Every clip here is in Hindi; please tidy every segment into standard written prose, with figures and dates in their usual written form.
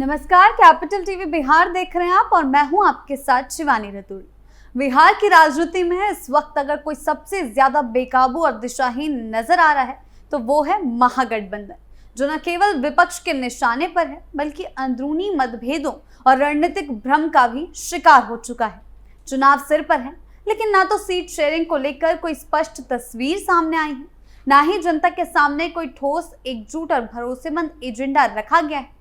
नमस्कार, कैपिटल टीवी बिहार देख रहे हैं आप और मैं हूं आपके साथ शिवानी रतूड़ी। बिहार की राजनीति में इस वक्त अगर कोई सबसे ज्यादा बेकाबू और दिशाहीन नजर आ रहा है तो वो है महागठबंधन, जो न केवल विपक्ष के निशाने पर है बल्कि अंदरूनी मतभेदों और रणनीतिक भ्रम का भी शिकार हो चुका है। चुनाव सिर पर है, लेकिन ना तो सीट शेयरिंग को लेकर कोई स्पष्ट तस्वीर सामने आई है, ना ही जनता के सामने कोई ठोस, एकजुट और भरोसेमंद एजेंडा रखा गया है।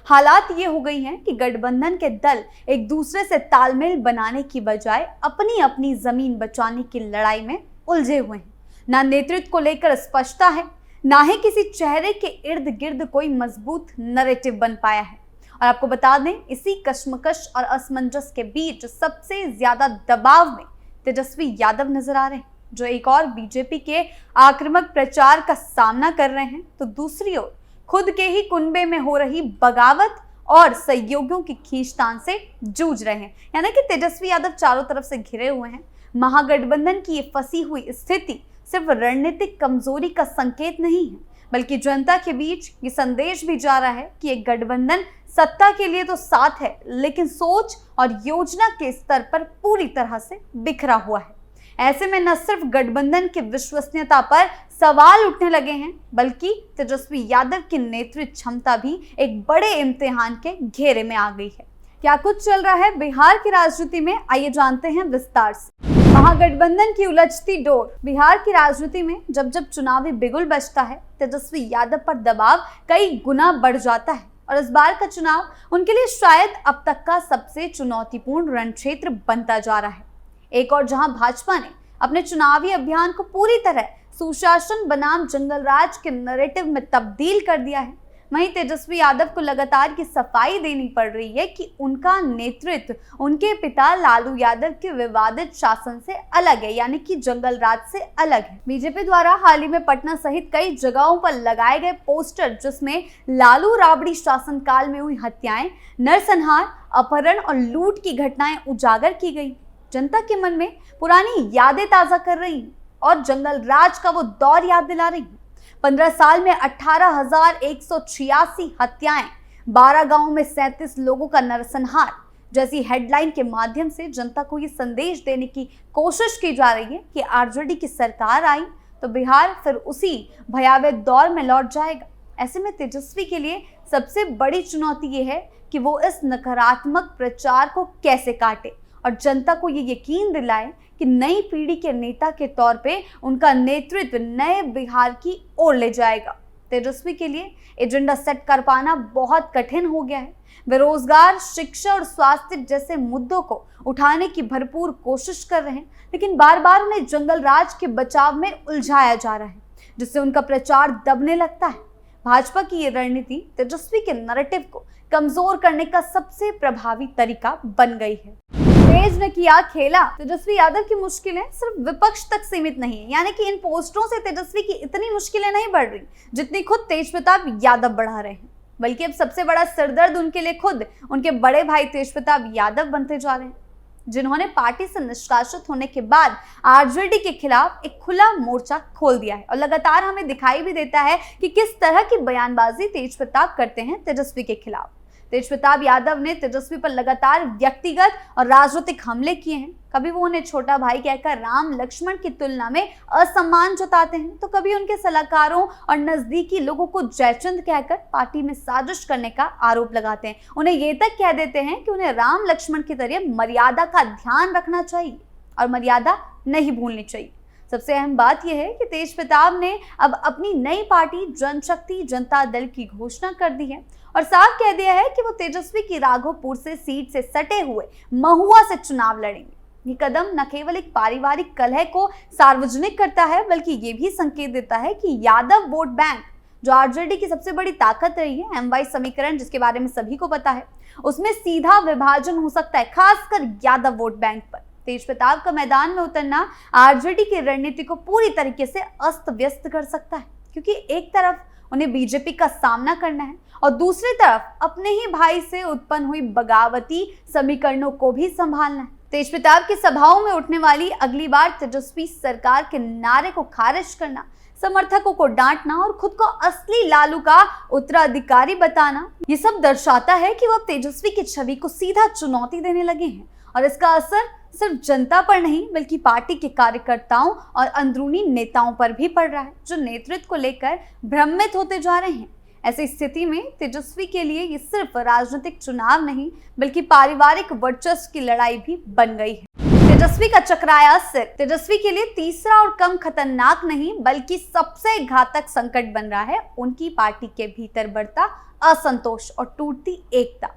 हालात ये हो गई हैं कि गठबंधन के दल एक दूसरे से तालमेल बनाने की बजाय अपनी अपनी जमीन बचाने की लड़ाई में उलझे हुए हैं। ना नेतृत्व को लेकर स्पष्टता है, ना ही किसी चेहरे के इर्द गिर्द कोई मजबूत नैरेटिव बन पाया है। और आपको बता दें, इसी कश्मकश और असमंजस के बीच सबसे ज्यादा दबाव में तेजस्वी यादव नजर आ रहे हैं, जो एक और बीजेपी के आक्रामक प्रचार का सामना कर रहे हैं, तो दूसरी ओर खुद के ही कुनबे में हो रही बगावत और सहयोगियों की खींचतान से जूझ रहे हैं। यानी कि तेजस्वी यादव चारों तरफ से घिरे हुए हैं। महागठबंधन की ये फंसी हुई स्थिति सिर्फ रणनीतिक कमजोरी का संकेत नहीं है, बल्कि जनता के बीच ये संदेश भी जा रहा है कि एक गठबंधन सत्ता के लिए तो साथ है, लेकिन सोच और योजना के स्तर पर पूरी तरह से बिखरा हुआ है। ऐसे में न सिर्फ गठबंधन की विश्वसनीयता पर सवाल उठने लगे हैं, बल्कि तेजस्वी यादव की नेतृत्व क्षमता भी एक बड़े इम्तिहान के घेरे में आ गई है। क्या कुछ चल रहा है बिहार की राजनीति में, आइए जानते हैं विस्तार से। महागठबंधन की उलझती डोर। बिहार की राजनीति में जब जब चुनावी बिगुल बजता है, तेजस्वी यादव पर दबाव कई गुना बढ़ जाता है और इस बार का चुनाव उनके लिए शायद अब तक का सबसे चुनौतीपूर्ण रणक्षेत्र बनता जा रहा है। एक और जहां भाजपा ने अपने चुनावी अभियान को पूरी तरह सुशासन बनाम जंगल राज के नैरेटिव में तब्दील कर दिया है, वहीं तेजस्वी यादव को लगातार की सफाई देनी पड़ रही है कि उनका नेतृत्व उनके पिता लालू यादव के विवादित शासन से अलग है, यानी कि जंगल राज से अलग है। बीजेपी द्वारा हाल ही में पटना सहित कई जगहों पर लगाए गए पोस्टर, जिसमें लालू राबड़ी शासनकाल में हुई हत्याएं, नरसंहार, अपहरण और लूट की घटनाएं उजागर की गई, जनता के मन में पुरानी यादें ताजा कर रही और जंगल राज का वो दौर याद दिला रही। 15 साल में 18,186 हत्याएं, 12 गांवों में 37 लोगों का नरसंहार जैसी हेडलाइन के माध्यम से जनता को ये संदेश देने की कोशिश की जा रही है कि आरजेडी की सरकार आई तो बिहार फिर उसी भयावह दौर में लौट जाएगा। ऐसे में तेजस्वी के लिए सबसे बड़ी चुनौती ये है कि वो इस नकारात्मक प्रचार को कैसे काटे और जनता को ये यकीन दिलाए कि नई पीढ़ी के नेता के तौर पे उनका नेतृत्व नए बिहार की ओर ले जाएगा। तेजस्वी के लिए एजेंडा सेट कर पाना बहुत कठिन हो गया है। वे रोजगार, शिक्षा और स्वास्थ्य जैसे मुद्दों को उठाने की भरपूर कोशिश कर रहे हैं, लेकिन बार बार उन्हें जंगल राज के बचाव में उलझाया जा रहा है, जिससे उनका प्रचार दबने लगता है। भाजपा की ये रणनीति तेजस्वी के नैरेटिव को कमजोर करने का सबसे प्रभावी तरीका बन गई है। तेज ने किया खेला। तेजस्वी यादव की मुश्किलें सिर्फ विपक्ष तक सीमित नहीं है, यानी कि इन पोस्टरों से तेजस्वी की इतनी मुश्किलें नहीं बढ़ रही जितनी खुद तेजप्रताप यादव बढ़ा रहे हैं, बल्कि अब सबसे बड़ा सिरदर्द उनके लिए खुद उनके बड़े भाई तेजप्रताप यादव बनते जा रहे हैं, जिन्होंने पार्टी से निष्कासित होने के बाद आरजेडी के खिलाफ एक खुला मोर्चा खोल दिया है और लगातार हमें दिखाई भी देता है कि किस तरह की बयानबाजी तेजप्रताप करते हैं तेजस्वी के खिलाफ। तेजप्रताप यादव ने तेजस्वी पर लगातार व्यक्तिगत और राजनीतिक हमले किए हैं। कभी वो उन्हें छोटा भाई कहकर राम लक्ष्मण की तुलना में असम्मान जताते हैं, तो कभी उनके सलाहकारों और नजदीकी लोगों को जयचंद कहकर पार्टी में साजिश करने का आरोप लगाते हैं। उन्हें ये तक कह देते हैं कि उन्हें राम लक्ष्मण की तरह मर्यादा का ध्यान रखना चाहिए और मर्यादा नहीं भूलनी चाहिए। सबसे अहम बात यह है कि तेजप्रताप ने अब अपनी नई पार्टी जनशक्ति जनता दल की घोषणा कर दी है और साफ कह दिया है कि वो तेजस्वी की राघोपुर से सीट से सटे हुए महुआ से चुनाव लड़ेंगे। ये कदम न केवल एक पारिवारिक कलह को सार्वजनिक करता है, बल्कि ये भी संकेत देता है कि यादव वोट बैंक, जो आरजेडी की सबसे बड़ी ताकत रही है, एमवाई समीकरण जिसके बारे में सभी को पता है, उसमें सीधा विभाजन हो सकता है, खासकर यादव वोट बैंक पर। तेजप्रताप का मैदान में उतरना आरजेडी की रणनीति को पूरी तरीके से अस्त व्यस्त कर सकता है, क्योंकि एक तरफ उन्हें बीजेपी का सामना करना है और दूसरी तरफ अपने ही भाई से उत्पन्न हुई बगावती समीकरणों को भी संभालना है। तेजप्रताप की सभाओं में उठने वाली अगली बार तेजस्वी सरकार के नारे को खारिज करना, समर्थकों को डांटना और खुद को असली लालू का उत्तराधिकारी बताना, ये सब दर्शाता है कि वो अब तेजस्वी की छवि को सीधा चुनौती देने लगे हैं। और इसका असर सिर्फ जनता पर नहीं बल्कि पार्टी के कार्यकर्ताओं और अंदरूनी नेताओं पर भी पड़ रहा है, जो नेतृत्व को लेकर भ्रमित होते जा रहे हैं। ऐसी स्थिति में तेजस्वी के लिए ये सिर्फ राजनीतिक चुनाव नहीं बल्कि पारिवारिक वर्चस्व की लड़ाई भी बन गई है। तेजस्वी का चक्राया सिर तेजस्वी के लिए तीसरा और कम खतरनाक नहीं बल्कि सबसे घातक संकट बन रहा है उनकी पार्टी के भीतर बढ़ता असंतोष और टूटती एकता।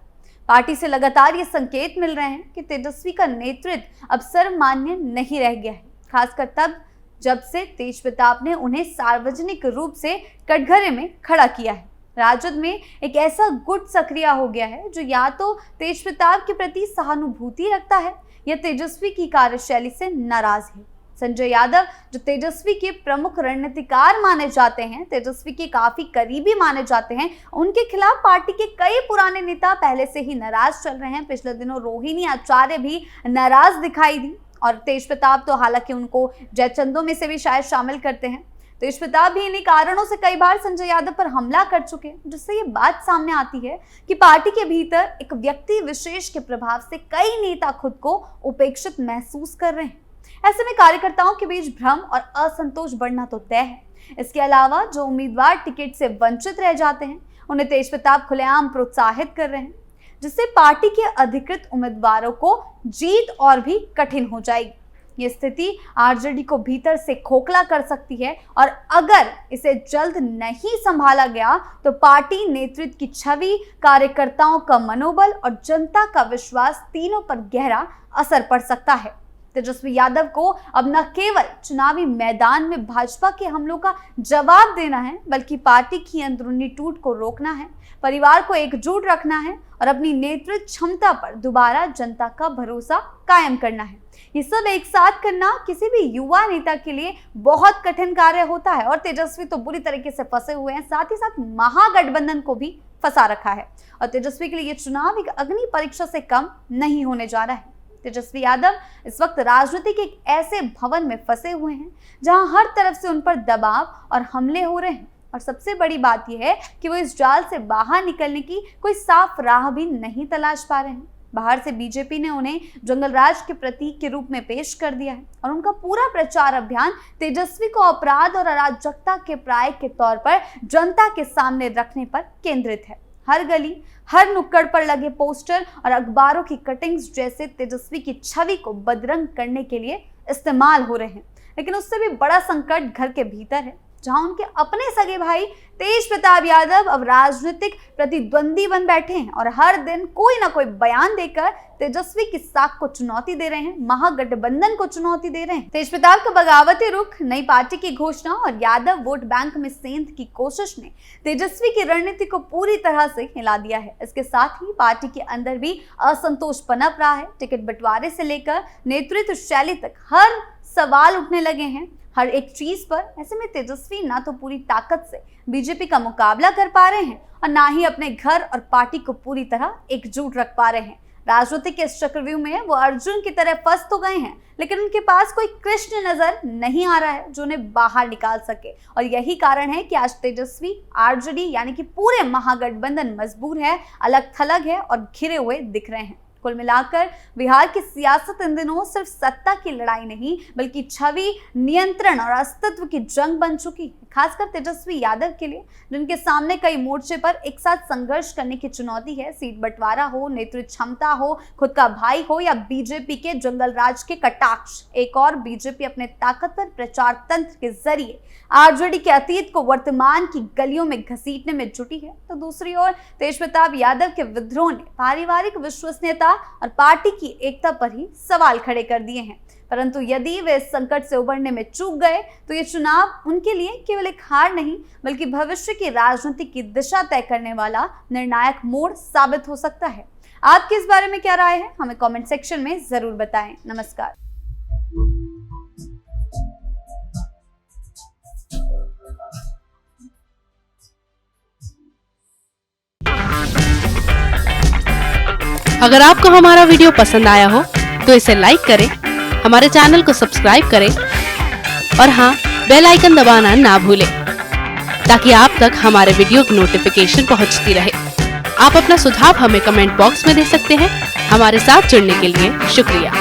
पार्टी से लगातार ये संकेत मिल रहे हैं कि तेजस्वी का नेतृत्व अब सर्वमान्य नहीं रह गया है, खासकर तब जब से तेजप्रताप ने उन्हें सार्वजनिक रूप से कटघरे में खड़ा किया है। राजद में एक ऐसा गुट सक्रिय हो गया है जो या तो तेजप्रताप के प्रति सहानुभूति रखता है या तेजस्वी की कार्यशैली से नाराज है। संजय यादव, जो तेजस्वी के प्रमुख रणनीतिकार माने जाते हैं, तेजस्वी के काफी करीबी माने जाते हैं, उनके खिलाफ पार्टी के कई पुराने नेता पहले से ही नाराज चल रहे हैं। पिछले दिनों रोहिणी आचार्य भी नाराज दिखाई दी और तेजप्रताप तो हालांकि उनको जयचंदों में से भी शायद शामिल करते हैं। तेजप्रताप भी इन्हीं कारणों से कई बार संजय यादव पर हमला कर चुके हैं, जिससे ये बात सामने आती है कि पार्टी के भीतर एक व्यक्ति विशेष के प्रभाव से कई नेता खुद को उपेक्षित महसूस कर रहे हैं। ऐसे में कार्यकर्ताओं के बीच भ्रम और असंतोष बढ़ना तो तय है। इसके अलावा जो उम्मीदवार टिकट से वंचित रह जाते हैं उन्हें तेजप्रताप खुलेआम प्रोत्साहित कर रहे हैं, जिससे पार्टी के अधिकृत उम्मीदवारों को जीत और भी कठिन हो जाएगी। ये स्थिति आरजेडी को भीतर से खोखला कर सकती है और अगर इसे जल्द नहीं संभाला गया तो पार्टी नेतृत्व की छवि, कार्यकर्ताओं का मनोबल और जनता का विश्वास तीनों पर गहरा असर पड़ सकता है। तेजस्वी यादव को अब न केवल चुनावी मैदान में भाजपा के हमलों का जवाब देना है बल्कि पार्टी की अंदरूनी टूट को रोकना है, परिवार को एकजुट रखना है और अपनी नेतृत्व क्षमता पर दोबारा जनता का भरोसा कायम करना है। ये सब एक साथ करना किसी भी युवा नेता के लिए बहुत कठिन कार्य होता है और तेजस्वी तो बुरी तरीके से फंसे हुए हैं, साथ ही साथ महागठबंधन को भी फंसा रखा है और तेजस्वी के लिए ये चुनाव एक अग्नि परीक्षा से कम नहीं होने जा रहा है। तेजस्वी यादव इस वक्त राजनीति के एक ऐसे भवन में फंसे हुए हैं जहां हर तरफ से उन पर दबाव और हमले हो रहे हैं और सबसे बड़ी बात यह है कि वो इस जाल से बाहर निकलने की कोई साफ राह भी नहीं तलाश पा रहे हैं। बाहर से बीजेपी ने उन्हें जंगलराज के प्रतीक के रूप में पेश कर दिया है और उनका पूरा प्रचार अभियान तेजस्वी को अपराध और अराजकता के प्राय के तौर पर जनता के सामने रखने पर केंद्रित है। हर गली, हर नुक्कड़ पर लगे पोस्टर और अखबारों की कटिंग्स जैसे तेजस्वी की छवि को बदरंग करने के लिए इस्तेमाल हो रहे हैं। लेकिन उससे भी बड़ा संकट घर के भीतर है, जहां उनके अपने सगे भाई तेजप्रताप यादव अब राजनीतिक प्रतिद्वंदी बन बैठे हैं और हर दिन कोई ना कोई बयान देकर तेजस्वी की साख को चुनौती दे रहे हैं, महागठबंधन को चुनौती दे रहे हैं। तेजप्रताप का बगावती रुख, नई पार्टी की घोषणा और यादव वोट बैंक में सेंध की कोशिश ने तेजस्वी की रणनीति को पूरी तरह से हिला दिया है। इसके साथ ही पार्टी के अंदर भी असंतोष पनप रहा है। टिकट बंटवारे से लेकर नेतृत्व शैली तक हर सवाल उठने लगे हैं, हर एक चीज पर। ऐसे में तेजस्वी ना तो पूरी ताकत से बीजेपी का मुकाबला कर पा रहे हैं और ना ही अपने घर और पार्टी को पूरी तरह एकजुट रख पा रहे हैं। राजनीति के इस चक्रव्यूह में वो अर्जुन की तरह फंस तो गए हैं, लेकिन उनके पास कोई कृष्ण नजर नहीं आ रहा है जो उन्हें बाहर निकाल सके। और यही कारण है कि आज तेजस्वी, आरजेडी यानी कि पूरे महागठबंधन मजबूर है, अलग थलग है और घिरे हुए दिख रहे हैं। कुल मिलाकर बिहार की सियासत इन दिनों सिर्फ सत्ता की लड़ाई नहीं बल्कि छवि, नियंत्रण और अस्तित्व की जंग बन चुकी है, खासकर तेजस्वी यादव के लिए, जिनके सामने कई मोर्चे पर एक साथ संघर्ष करने की चुनौती है। सीट बंटवारा हो, नेतृत्व क्षमता हो, खुद का भाई हो या बीजेपी के जंगलराज के कटाक्ष। एक और बीजेपी अपने ताकतवर प्रचार तंत्र के जरिए आरजेडी के अतीत को वर्तमान की गलियों में घसीटने में जुटी है, तो दूसरी ओर तेजप्रताप यादव के विद्रोह ने पारिवारिक विश्वसनीयता और पार्टी की एकता पर ही सवाल खड़े कर दिए हैं। परंतु यदि वे इस संकट से उबरने में चूक गए तो ये चुनाव उनके लिए केवल एक हार नहीं बल्कि भविष्य की राजनीति की दिशा तय करने वाला निर्णायक मोड़ साबित हो सकता है। आपकी इस बारे में क्या राय है, हमें कमेंट सेक्शन में जरूर बताएं। नमस्कार। अगर आपको हमारा वीडियो पसंद आया हो तो इसे लाइक करें, हमारे चैनल को सब्सक्राइब करें और हाँ, बेल आइकन दबाना ना भूलें ताकि आप तक हमारे वीडियो की नोटिफिकेशन पहुंचती रहे। आप अपना सुझाव हमें कमेंट बॉक्स में दे सकते हैं। हमारे साथ जुड़ने के लिए शुक्रिया।